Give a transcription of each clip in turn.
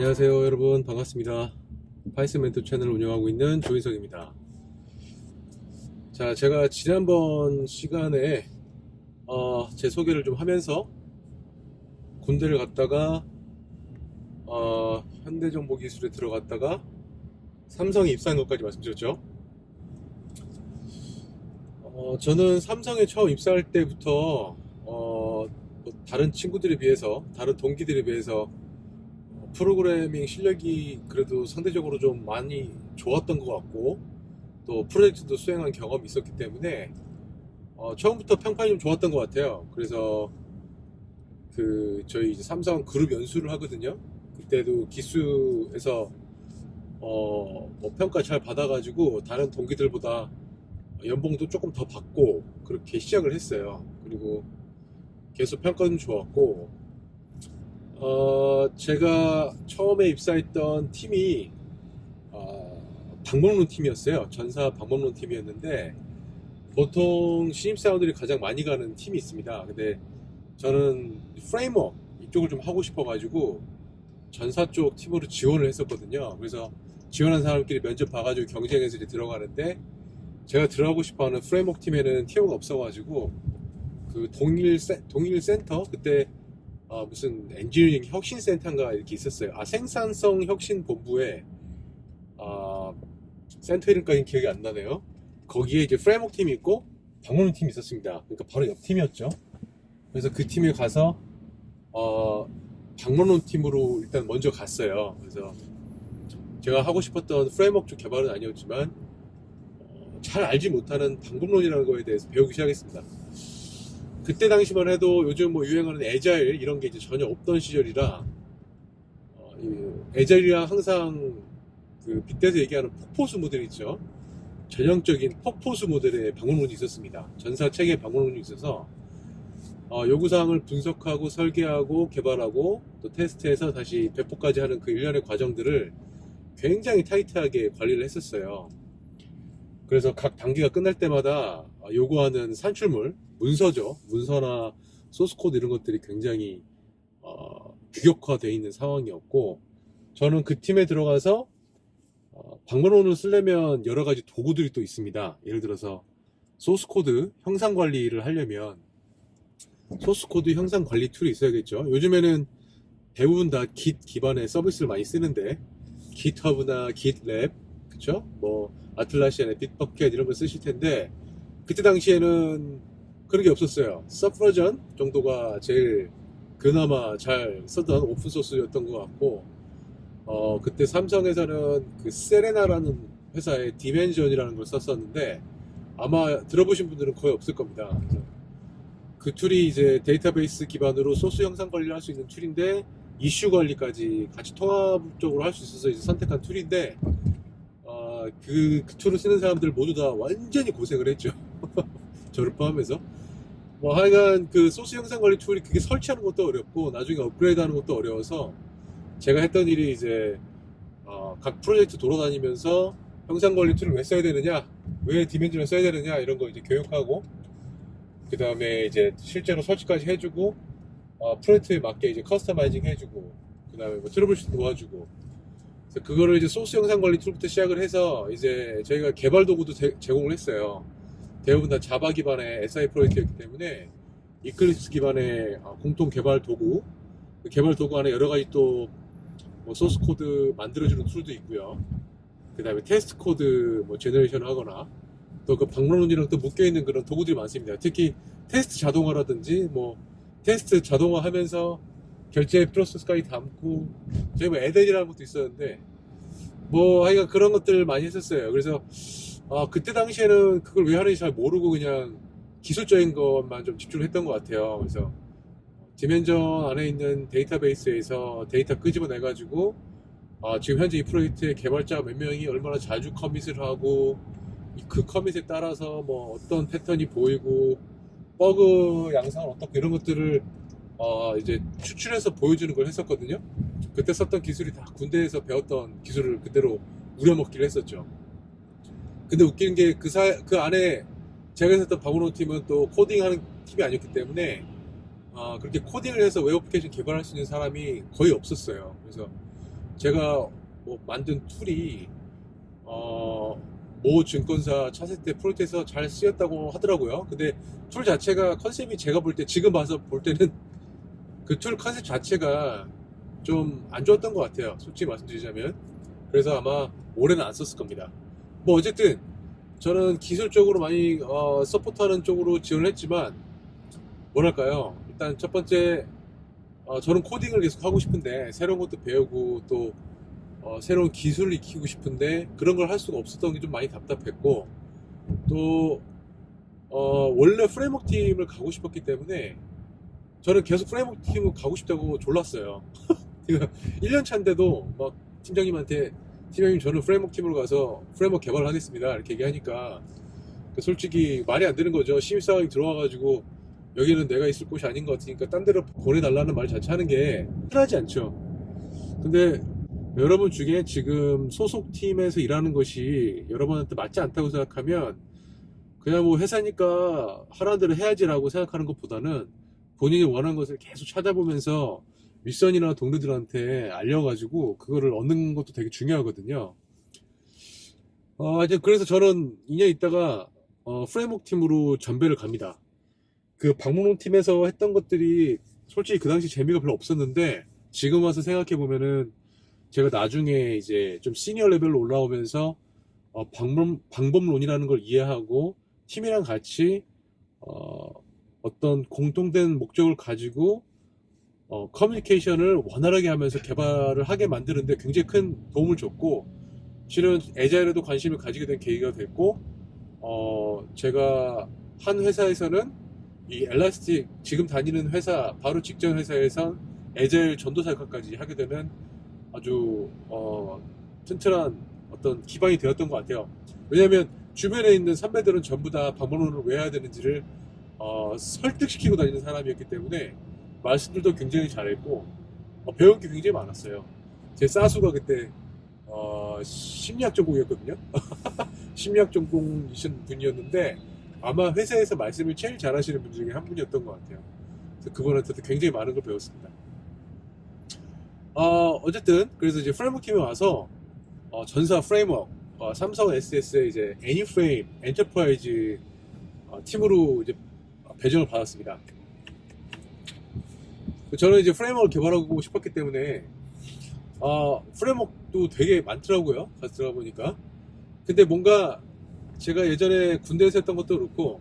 안녕하세요 여러분, 반갑습니다. 파이썬 멘토 채널을 운영하고 있는 조인석입니다. 자, 제가 지난번 시간에 제 소개를 좀 하면서 군대를 갔다가 현대정보기술에 들어갔다가 삼성에 입사한 것까지 말씀드렸죠. 저는 삼성에 처음 입사할 때부터 다른 친구들에 비해서, 다른 동기들에 비해서 프로그래밍 실력이 그래도 상대적으로 좀 많이 좋았던 것 같고, 또 프로젝트도 수행한 경험이 있었기 때문에 처음부터 평판이 좀 좋았던 것 같아요. 그래서 저희 이제 삼성 그룹 연수를 하거든요. 그때도 기수에서 뭐 평가 잘 받아가지고 다른 동기들보다 연봉도 조금 더 받고 그렇게 시작을 했어요. 그리고 계속 평가는 좋았고, 제가 처음에 입사했던 팀이 방법론 팀이었어요. 전사 방법론 팀이었는데, 보통 신입사원들이 가장 많이 가는 팀이 있습니다. 근데 저는 프레임워크 이쪽을 좀 하고 싶어가지고 전사 쪽 팀으로 지원을 했었거든요. 그래서 지원한 사람끼리 면접 봐가지고 경쟁해서 이제 들어가는데, 제가 들어가고 싶어하는 프레임워크 팀에는 TO가 없어가지고 그 동일 센터, 그때 무슨 엔지니어링 혁신센터인가 이렇게 있었어요. 생산성 혁신 본부에 센터 이름까지는 기억이 안 나네요. 거기에 이제 프레임워크 팀이 있고 방문론 팀이 있었습니다. 그러니까 바로 옆 팀이었죠. 그래서 그 팀에 가서 방문론 팀으로 일단 먼저 갔어요. 그래서 제가 하고 싶었던 프레임워크 쪽 개발은 아니었지만 잘 알지 못하는 방법론이라는 거에 대해서 배우기 시작했습니다. 그때 당시만 해도 요즘 뭐 유행하는 애자일 이런 게 이제 전혀 없던 시절이라, 애자일이랑 항상 그 빅데이터 얘기하는 폭포수 모델 있죠. 전형적인 폭포수 모델의 방법론이 있었습니다. 전사 체계 방법론이 있어서 요구사항을 분석하고 설계하고 개발하고 또 테스트해서 다시 배포까지 하는 그 일련의 과정들을 굉장히 타이트하게 관리를 했었어요. 그래서 각 단계가 끝날 때마다 요구하는 산출물, 문서죠. 문서나 소스코드 이런 것들이 굉장히 규격화되어 있는 상황이었고, 저는 그 팀에 들어가서 방문론을 쓰려면 여러 가지 도구들이 또 있습니다. 예를 들어서 소스코드 형상 관리를 하려면 소스코드 형상 관리 툴이 있어야겠죠. 요즘에는 대부분 다 Git 기반의 서비스를 많이 쓰는데, GitHub나 GitLab, 그쵸? 뭐 아틀라시아나 빅버켓 이런 걸 쓰실 텐데, 그때 당시에는 그런 게 없었어요. 서브버전 정도가 제일 그나마 잘 쓰던 오픈소스였던 것 같고, 그때 삼성에서는 그 세레나라는 회사의 디멘전이라는 걸 썼었는데, 아마 들어보신 분들은 거의 없을 겁니다. 그 툴이 이제 데이터베이스 기반으로 소스 형상 관리를 할 수 있는 툴인데, 이슈 관리까지 같이 통합적으로 할 수 있어서 이제 선택한 툴인데, 그 툴을 쓰는 사람들 모두 다 완전히 고생을 했죠. 저를 포함해서. 뭐 하여간 그 소스 형상 관리 툴이 그게 설치하는 것도 어렵고 나중에 업그레이드 하는 것도 어려워서, 제가 했던 일이 이제 각 프로젝트 돌아다니면서 형상 관리 툴을 왜 써야 되느냐, 왜 디멘전을 써야 되느냐 이런 거 이제 교육하고, 그 다음에 이제 실제로 설치까지 해주고, 프로젝트에 맞게 이제 커스터마이징 해주고, 그 다음에 뭐 트러블슈트 도와주고. 그래서 그거를 이제 소스 형상 관리 툴부터 시작을 해서 이제 저희가 개발 도구도 제공을 했어요. 대부분 다 자바 기반의 SI 프로젝트였기 때문에 이클립스 기반의 공통 개발 도구, 그 개발 도구 안에 여러 가지 또 뭐 소스 코드 만들어주는 툴도 있고요. 그 다음에 테스트 코드 뭐 제너레이션 하거나, 또 그 방문론이랑 또 묶여있는 그런 도구들이 많습니다. 특히 테스트 자동화라든지, 뭐 테스트 자동화 하면서 결제 프로세스까지 담고, 저희 뭐 에덴이라는 것도 있었는데, 뭐 하여간 그런 것들 많이 했었어요. 그래서 그때 당시에는 그걸 왜 하는지 잘 모르고 그냥 기술적인 것만 좀 집중을 했던 것 같아요. 그래서 디멘전 안에 있는 데이터베이스에서 데이터 끄집어내가지고 지금 현재 이 프로젝트의 개발자 몇 명이 얼마나 자주 커밋을 하고, 그 커밋에 따라서 뭐 어떤 패턴이 보이고 버그 양상은 어떻고 이런 것들을 이제 추출해서 보여주는 걸 했었거든요. 그때 썼던 기술이 다 군대에서 배웠던 기술을 그대로 우려먹기를 했었죠. 근데 웃기는 게 그 안에 제가 있었던 방문론 팀은 또 코딩하는 팀이 아니었기 때문에 그렇게 코딩을 해서 웹 애플리케이션 개발할 수 있는 사람이 거의 없었어요. 그래서 제가 뭐 만든 툴이 모 증권사 차세 때 프로젝트에서 잘 쓰였다고 하더라고요. 근데 툴 자체가 컨셉이 제가 볼 때 지금 봐서 볼 때는 그 툴 컨셉 자체가 좀 안 좋았던 것 같아요. 솔직히 말씀드리자면. 그래서 아마 올해는 안 썼을 겁니다. 뭐 어쨌든 저는 기술적으로 많이 서포트하는 쪽으로 지원을 했지만 뭐랄까요. 일단 첫 번째 저는 코딩을 계속 하고 싶은데 새로운 것도 배우고 또 새로운 기술을 익히고 싶은데 그런 걸 할 수가 없었던 게 좀 많이 답답했고 또 원래 프레임워크 팀을 가고 싶었기 때문에 저는 계속 프레임워크 팀을 가고 싶다고 졸랐어요. 1년 차인데도 막 팀장님한테 팀장님 저는 프레임워크 팀으로 가서 프레임워크 개발을 하겠습니다 이렇게 얘기하니까 솔직히 말이 안 되는 거죠. 신입사원이 들어와가지고 여기는 내가 있을 곳이 아닌 것 같으니까 딴 데로 보내달라는 말 자체 하는 게 흔하지 않죠. 근데 여러분 중에 지금 소속팀에서 일하는 것이 여러분한테 맞지 않다고 생각하면 그냥 뭐 회사니까 하라는 대로 해야지라고 생각하는 것보다는 본인이 원하는 것을 계속 찾아보면서 윗선이나 동료들한테 알려가지고 그거를 얻는 것도 되게 중요하거든요. 이제 그래서 저는 2년 있다가 프레임워크 팀으로 전배를 갑니다. 그 방문홍 팀에서 했던 것들이 솔직히 그 당시 재미가 별로 없었는데 지금 와서 생각해 보면은 제가 나중에 이제 좀 시니어 레벨로 올라오면서 방법론이라는 걸 이해하고 팀이랑 같이 어떤 공통된 목적을 가지고 커뮤니케이션을 원활하게 하면서 개발을 하게 만드는데 굉장히 큰 도움을 줬고 실은 애자일에도 관심을 가지게 된 계기가 됐고 제가 한 회사에서는 이 엘라스틱 지금 다니는 회사 바로 직전 회사에선 애자일 전도사역까지 하게 되는 아주 튼튼한 어떤 기반이 되었던 것 같아요. 왜냐하면 주변에 있는 선배들은 전부 다 방법론을 왜 해야 되는지를 설득시키고 다니는 사람이었기 때문에 말씀들도 굉장히 잘했고 배운 게 굉장히 많았어요. 제 사수가 그때 심리학 전공이었거든요. 심리학 전공이신 분이었는데 아마 회사에서 말씀을 제일 잘하시는 분 중에 한 분이었던 것 같아요. 그래서 그분한테도 굉장히 많은 걸 배웠습니다. 어쨌든 그래서 이제 프레임워크 팀에 와서 전사 프레임워크 삼성 SS의 이제 애니프레임 엔터프라이즈 팀으로 이제 배정을 받았습니다. 저는 이제 프레임워크를 개발하고 싶었기 때문에 프레임워크도 되게 많더라고요. 가서 들어가 보니까. 근데 뭔가 제가 예전에 군대에서 했던 것도 그렇고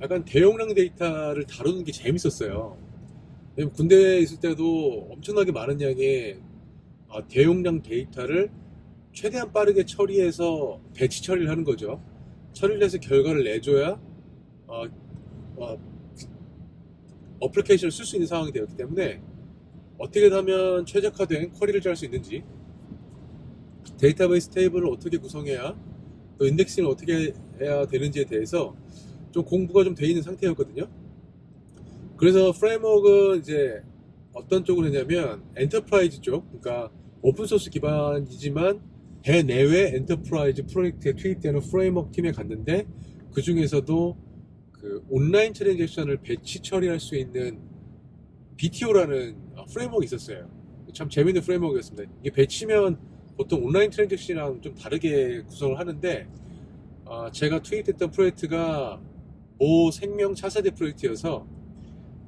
약간 대용량 데이터를 다루는 게 재밌었어요. 왜냐면 군대에 있을 때도 엄청나게 많은 양의 대용량 데이터를 최대한 빠르게 처리해서 배치 처리를 하는 거죠. 처리를 해서 결과를 내줘야 어플리케이션을 쓸 수 있는 상황이 되었기 때문에 어떻게 하면 최적화된 쿼리를 짤 수 있는지 데이터베이스 테이블을 어떻게 구성해야 또 인덱싱을 어떻게 해야 되는지에 대해서 좀 공부가 좀 돼 있는 상태였거든요. 그래서 프레임워크는 이제 어떤 쪽으로 했냐면 엔터프라이즈 쪽, 그러니까 오픈소스 기반이지만 대내외 엔터프라이즈 프로젝트에 투입되는 프레임워크 팀에 갔는데 그 중에서도 그 온라인 트랜잭션을 배치 처리할 수 있는 BTO라는 프레임워크가 있었어요. 참 재밌는 프레임워크였습니다. 이게 배치면 보통 온라인 트랜잭션이랑 좀 다르게 구성을 하는데 제가 투입됐던 프로젝트가 모 생명 차세대 프로젝트여서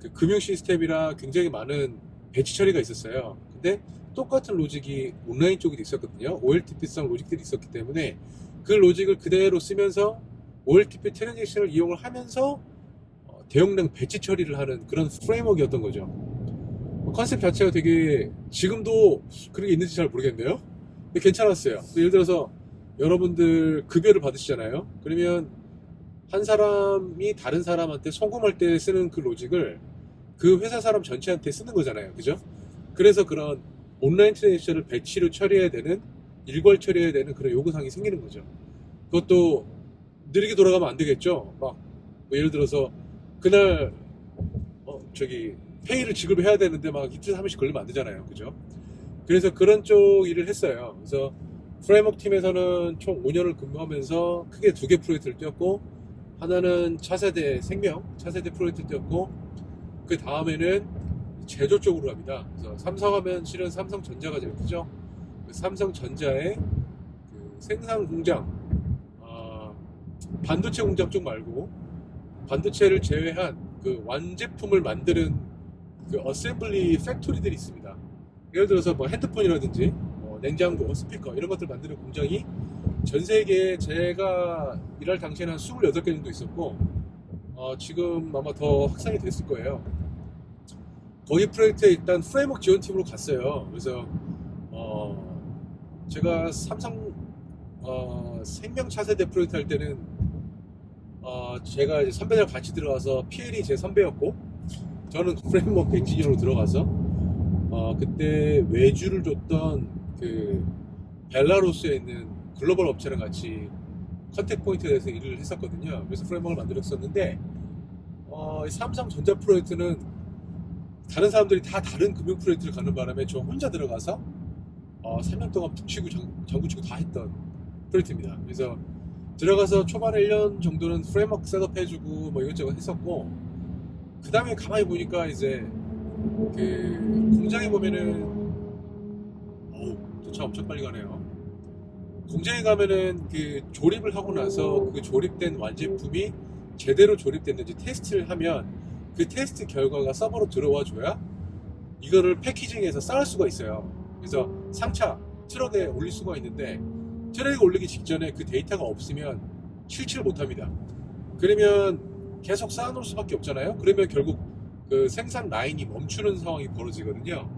그 금융 시스템이라 굉장히 많은 배치 처리가 있었어요. 근데 똑같은 로직이 온라인 쪽에도 있었거든요. OLTP성 로직들이 있었기 때문에 그 로직을 그대로 쓰면서 OLTP 트랜잭션을 이용을 하면서 대용량 배치 처리를 하는 그런 프레임워크였던 거죠. 컨셉 자체가 되게 지금도 그런 게 있는지 잘 모르겠네요. 근데 괜찮았어요. 예를 들어서 여러분들 급여를 받으시잖아요. 그러면 한 사람이 다른 사람한테 송금할 때 쓰는 그 로직을 그 회사 사람 전체한테 쓰는 거잖아요. 그죠? 그래서 그런 온라인 트랜잭션을 배치로 처리해야 되는 일괄 처리해야 되는 그런 요구사항이 생기는 거죠. 그것도 느리게 돌아가면 안 되겠죠. 막 뭐 예를 들어서 그날 페이를 지급해야 되는데 막 이틀 3일씩 걸리면 안 되잖아요. 그죠? 그래서 그런 쪽 일을 했어요. 그래서 프레임워크 팀에서는 총 5년을 근무하면서 크게 2개 프로젝트를 뛰었고 하나는 차세대 차세대 프로젝트 뛰었고 그 다음에는 제조 쪽으로 갑니다. 그래서 삼성하면 실은 삼성전자가 제일 크죠. 그 삼성전자의 그 생산 공장, 반도체 공장 쪽 말고 반도체를 제외한 그 완제품을 만드는 그 어셈블리 팩토리들이 있습니다. 예를 들어서 뭐 핸드폰이라든지 뭐 냉장고, 스피커 이런 것들 만드는 공장이 전 세계에 제가 일할 당시에는 한 28개 정도 있었고 지금 아마 더 확산이 됐을 거예요. 거기 프로젝트에 일단 프레임워크 지원팀으로 갔어요. 그래서 제가 삼성 생명 차세대 프로젝트 할 때는 제가 이제 선배랑 같이 들어가서 PL이 제 선배였고 저는 프레임워크 엔지니어로 들어가서 그때 외주를 줬던 그 벨라루스에 있는 글로벌 업체랑 같이 컨택 포인트에 대해서 일을 했었거든요. 그래서 프레임워크를 만들었었는데 삼성전자 프로젝트는 다른 사람들이 다 다른 금융 프로젝트를 가는 바람에 저 혼자 들어가서 3년 동안 북치고 장구치고 다 했던 프로젝트입니다. 그래서 들어가서 초반에 1년 정도는 프레임워크 셋업 해주고 뭐 이것저것 했었고 그 다음에 가만히 보니까 이제 그 공장에 보면은 차 엄청 빨리 가네요. 공장에 가면은 그 조립을 하고 나서 그 조립된 완제품이 제대로 조립됐는지 테스트를 하면 그 테스트 결과가 서버로 들어와 줘야 이거를 패키징해서 쌓을 수가 있어요. 그래서 상차 트럭에 올릴 수가 있는데 트럭에 올리기 직전에 그 데이터가 없으면 실치를 못합니다. 그러면 계속 쌓아놓을 수밖에 없잖아요. 그러면 결국 그 생산 라인이 멈추는 상황이 벌어지거든요.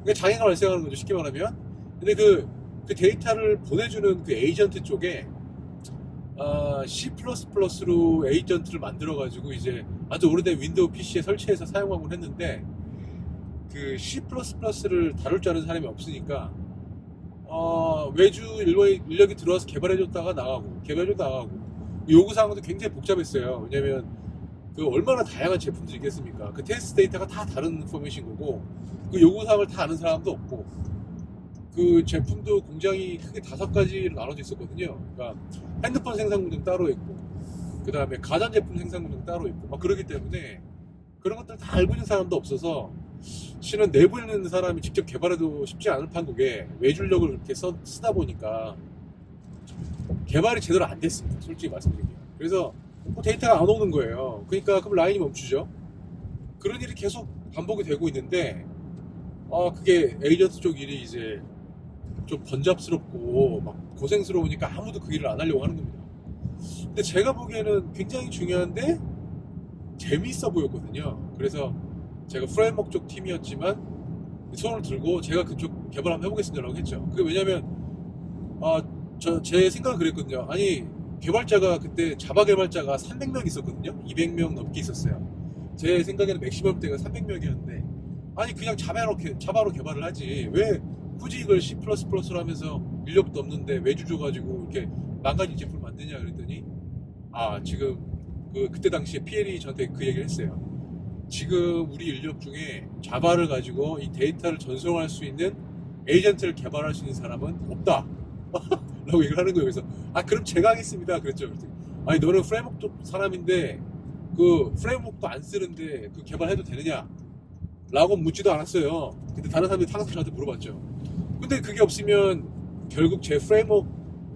그러니까 장애가 발생하는 거죠, 쉽게 말하면. 근데 그 데이터를 보내주는 그 에이전트 쪽에 C++로 에이전트를 만들어가지고 이제 아주 오래된 윈도우 PC에 설치해서 사용하곤 했는데 그 C++를 다룰 줄 아는 사람이 없으니까 외주 인력이 들어와서 개발해줬다가 나가고 개발해줬다가 나가고 요구사항도 굉장히 복잡했어요. 왜냐면 그 얼마나 다양한 제품들이 있겠습니까? 그 테스트 데이터가 다 다른 포맷인 거고 그 요구사항을 다 아는 사람도 없고 그 제품도 공장이 크게 5가지로 나눠져 있었거든요. 그러니까 핸드폰 생산 공장 따로 있고 그 다음에 가전제품 생산 공장 따로 있고 막 그러기 때문에 그런 것들 다 알고 있는 사람도 없어서 실은 내부에 있는 사람이 직접 개발해도 쉽지 않은 판국에 외줄력을 그렇게 쓰다 보니까 개발이 제대로 안 됐습니다. 솔직히 말씀드리면. 그래서 데이터가 안 오는 거예요. 그러니까 그럼 라인이 멈추죠. 그런 일이 계속 반복이 되고 있는데 그게 에이전트 쪽 일이 이제 좀 번잡스럽고 막 고생스러우니까 아무도 그 일을 안 하려고 하는 겁니다. 근데 제가 보기에는 굉장히 중요한데 재미있어 보였거든요. 그래서 제가 프레임워크 쪽 팀이었지만 손을 들고 제가 그쪽 개발 한번 해보겠습니다라고 했죠. 그게 왜냐면 제 생각은 그랬거든요. 아니 개발자가 그때 자바 개발자가 300명 있었거든요. 200명 넘게 있었어요. 제 생각에는 맥시멈 때가 300명이었는데 아니 그냥 자바로 개발을 하지 왜 굳이 이걸 C++로 하면서 인력도 없는데 외주 줘가지고 이렇게 망가진 제품을 만드냐 그랬더니 지금 그때 당시에 PL이 저한테 그 얘기를 했어요. 지금 우리 인력 중에 자바를 가지고 이 데이터를 전송할 수 있는 에이전트를 개발할 수 있는 사람은 없다 라고 얘기를 하는 거예요. 그래서 그럼 제가 하겠습니다 그랬죠. 아니 너는 프레임워크 쪽 사람인데 그 프레임워크도 안 쓰는데 그 개발해도 되느냐 라고 묻지도 않았어요. 근데 다른 사람들이 타가서 저한테 물어봤죠. 근데 그게 없으면 결국 제 프레임워크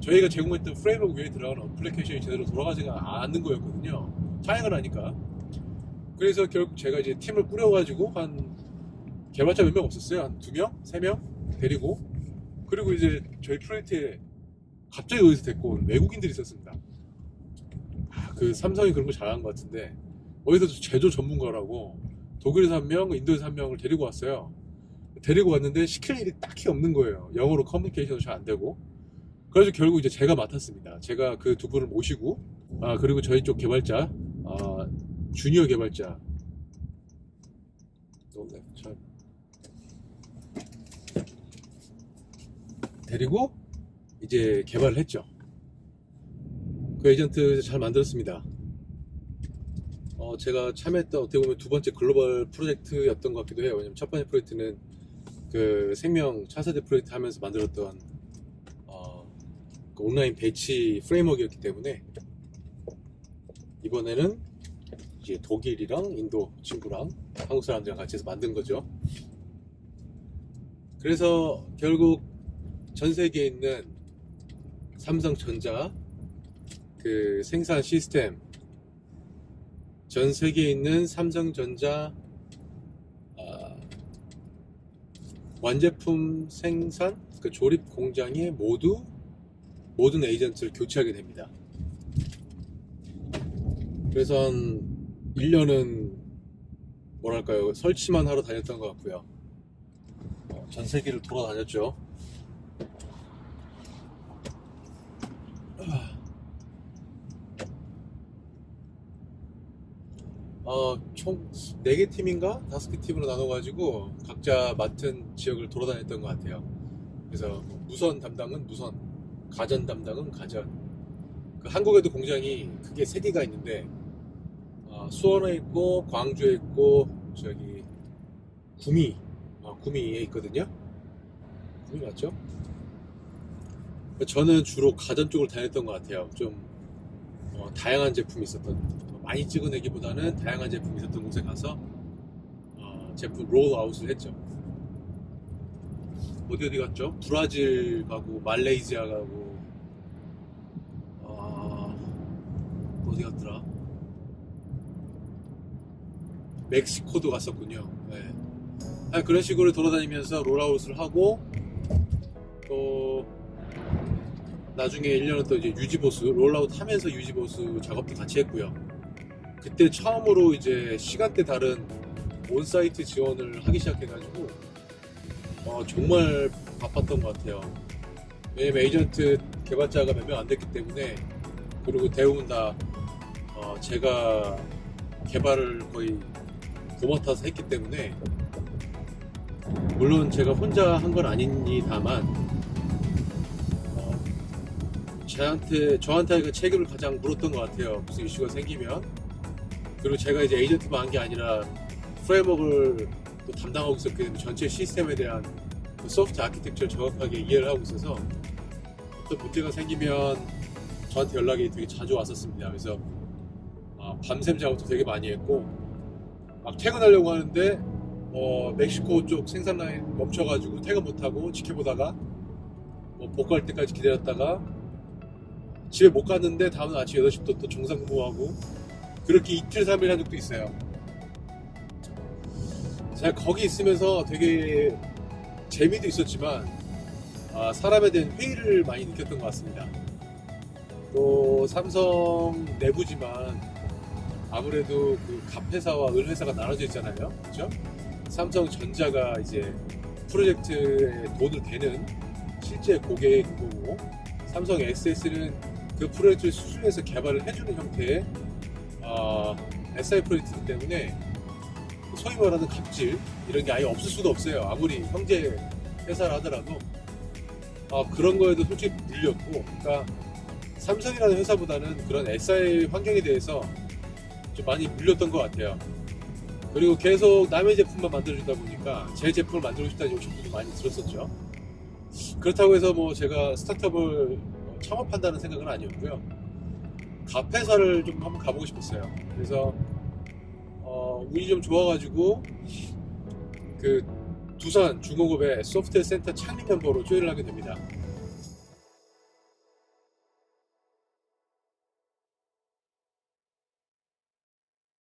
저희가 제공했던 프레임워크 위에 들어가는 어플리케이션이 제대로 돌아가지가 않는 거였거든요. 차이가 나니까. 그래서 결국 제가 이제 팀을 꾸려가지고 한 개발자 몇 명 없었어요. 한 2명? 3명? 데리고 그리고 이제 저희 프로젝트에 갑자기 어디서 데리고 온 외국인들이 있었습니다. 그 삼성이 그런 거 잘하는 것 같은데 어디서 제조 전문가라고 독일에서 1명, 인도에서 1명을 데리고 왔어요. 데리고 왔는데 시킬 일이 딱히 없는 거예요. 영어로 커뮤니케이션도 잘 안 되고. 그래서 결국 이제 제가 맡았습니다. 제가 그 두 분을 모시고 그리고 저희 쪽 개발자 주니어 개발자 데리고 이제 개발을 했죠. 그 에이전트 잘 만들었습니다. 제가 참여했던 어떻게 보면 두 번째 글로벌 프로젝트였던 것 같기도 해요. 왜냐면 첫 번째 프로젝트는 그 생명 차세대 프로젝트 하면서 만들었던 그 온라인 배치 프레임워크였기 때문에 이번에는 이제 독일이랑 인도 친구랑 한국 사람들이랑 같이 해서 만든 거죠. 그래서 결국 전 세계에 있는 삼성전자 그 생산 시스템, 전 세계에 있는 삼성전자 완제품 생산 그 조립 공장에 모든 에이전트를 교체하게 됩니다. 그래서 한 1년은 뭐랄까요, 설치만 하러 다녔던 것 같고요. 전 세계를 돌아다녔죠. 총 4개 팀인가? 5개 팀으로 나눠가지고 각자 맡은 지역을 돌아다녔던 것 같아요. 그래서 무선 담당은 무선, 가전 담당은 가전. 그 한국에도 공장이 크게 3개가 있는데 수원에 있고 광주에 있고 저기 구미에 있거든요. 구미 맞죠? 저는 주로 가전 쪽을 다녔던 것 같아요. 좀 다양한 제품이 있었던, 많이 찍어내기보다는 다양한 제품이 있었던 곳에 가서 제품 롤아웃을 했죠. 어디 갔죠? 브라질 가고 말레이시아 가고 어디 갔더라? 멕시코도 갔었군요. 네. 그런 식으로 돌아다니면서 롤아웃을 하고 또 나중에 1년은 또 이제 유지보수 롤아웃 하면서 유지보수 작업도 같이 했고요. 그때 처음으로 이제 시간대 다른 온사이트 지원을 하기 시작해가지고 정말 바빴던 것 같아요. 왜냐면 에이전트 개발자가 몇 명 안 됐기 때문에, 그리고 대부분 다 제가 개발을 거의 도맡아서 했기 때문에, 물론 제가 혼자 한 건 아니니 다만 저한테 그 책임을 가장 물었던 것 같아요. 무슨 이슈가 생기면. 그리고 제가 이제 에이전트만 한 게 아니라 프레임워크를 또 담당하고 있었기 때문에 전체 시스템에 대한 그 소프트 아키텍처를 정확하게 이해를 하고 있어서 어떤 문제가 생기면 저한테 연락이 되게 자주 왔었습니다. 그래서 밤샘 작업도 되게 많이 했고, 막 퇴근하려고 하는데 멕시코 쪽 생산 라인 멈춰가지고 퇴근 못하고 지켜보다가 복구할 때까지 기다렸다가 집에 못 갔는데 다음날 아침 8시부터 또 정상 근무하고, 그렇게 이틀 3일 한 적도 있어요. 제가 거기 있으면서 되게 재미도 있었지만 사람에 대한 회의를 많이 느꼈던 것 같습니다. 또 삼성 내부지만 아무래도 그 갑회사와 을회사가 나눠져 있잖아요. 그렇죠? 삼성전자가 이제 프로젝트에 돈을 대는 실제 고객인 거고, 삼성 SS는 그 프로젝트를 수주해서 개발을 해주는 형태의 SI 프로젝트이기 때문에 소위 말하는 갑질 이런 게 아예 없을 수도 없어요. 아무리 형제 회사를 하더라도 그런 거에도 솔직히 물렸고, 그러니까 삼성이라는 회사보다는 그런 SI 환경에 대해서 좀 많이 물렸던 것 같아요. 그리고 계속 남의 제품만 만들어주다 보니까 제 제품을 만들고 싶다는 욕심도 많이 들었었죠. 그렇다고 해서 뭐 제가 스타트업을 창업한다는 생각은 아니었고요. 갑회사를 좀 한번 가보고 싶었어요. 그래서 운이 좀 좋아가지고 그 두산 중공업의 소프트웨어 센터 창립 멤버로 조인을 하게 됩니다.